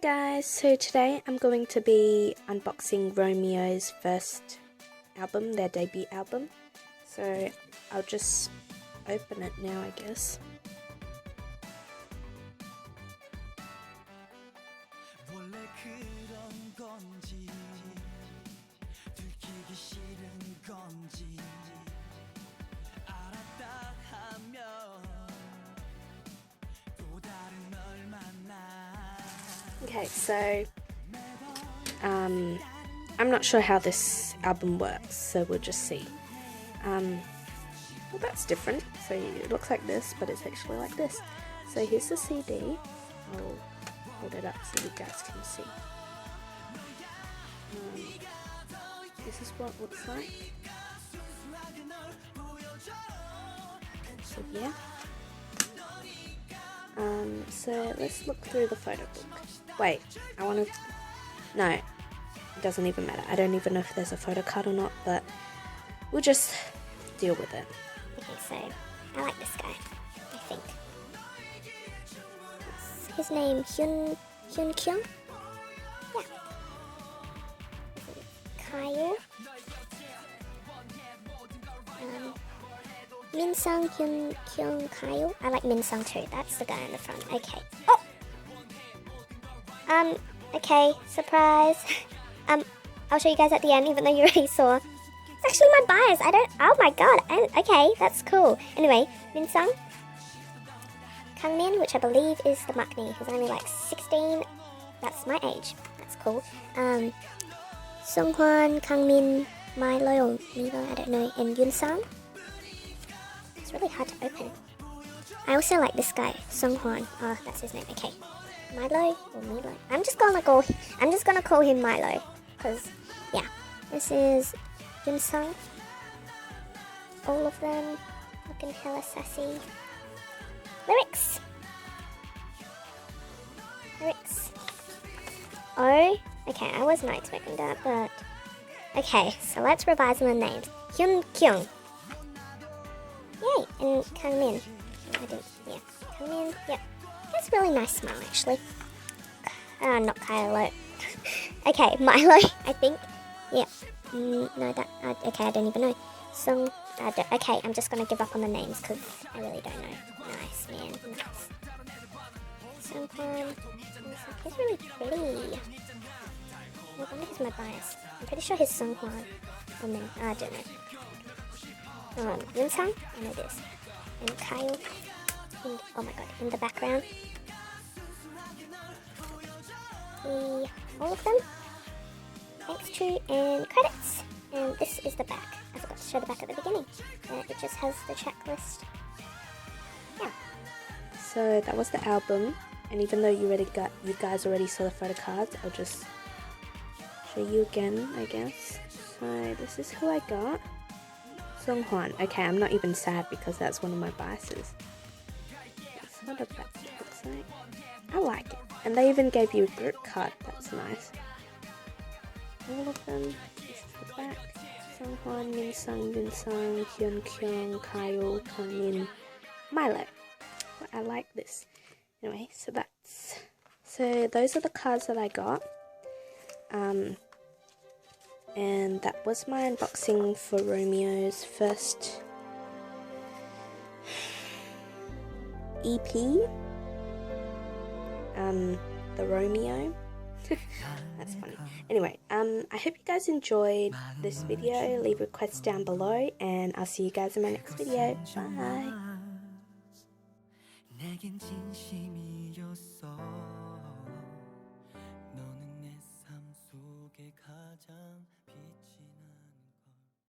guys, so today I'm going to be unboxing Romeo's first album, their debut album. So I'll just open it now, I guess. Okay, so I'm not sure how this album works, so we'll just see. Well, that's different. So it looks like this, but it's actually like this. So here's the CD. I'll hold it up so you guys can see. This is what it looks like. So yeah. So let's look through the photo book. Wait, no, it doesn't even matter. I don't even know if there's a photo card or not, but we'll just deal with it. Okay, so I like this guy, I think. Is his name Hyun Kyung? Yeah. Caillou. Minsung Hyun Kyung Caillou. I like Minsung too. That's the guy in the front. Okay. Oh. Okay. Surprise. I'll show you guys at the end, even though you already saw. It's actually my bias. Oh my god. Okay, that's cool. Anyway, Minsung Kangmin, which I believe is the maknae, who's only like 16. That's my age. That's cool. Sunghwan, Kangmin, Milo, I don't know, and Yunsang. It's really hard to open. I also like this guy, Sunghwan. Oh, that's his name. Okay, Milo or Milo. I'm just gonna call him Milo, cause yeah. This is Yunsang. All of them looking hella sassy. Lyrics. Oh, okay. I was not expecting that, but okay. So let's revise on the names. Hyun Kyung. Yay, and Kangmin. Yeah, Kangmin, yeah. That's a really nice smile, actually. Not Kylo. Okay, Milo, I think. Yeah. No, okay, I don't even know. Okay, I'm just gonna give up on the names, because I really don't know. Nice, man, nice. Sunghwan. He's really pretty. I wonder who's my bias. I'm pretty sure he's Sunghwan. I don't know. Yunsang, I know this. And Kyle, oh my god, in the background. All of them. Thanks to and credits. And this is the back. I forgot to show the back at the beginning. It just has the checklist. Yeah. So that was the album, and even though you guys already saw the photo cards, I'll just show you again, I guess. So this is who I got. Sunghwan. Okay, I'm not even sad because that's one of my biases. That's what the back looks like. I like it. And they even gave you a group card. That's nice. All of them. This is the back. Sunghwan, Minsung, Yunsang, Hyun Kyung, Kyle, Kangmin, Milo. Well, I like this. Anyway, so those are the cards that I got. And that was my unboxing for Romeo's first EP, The Romeo. That's funny. Anyway, I hope you guys enjoyed this video. Leave requests down below, and I'll see you guys in my next video. Bye.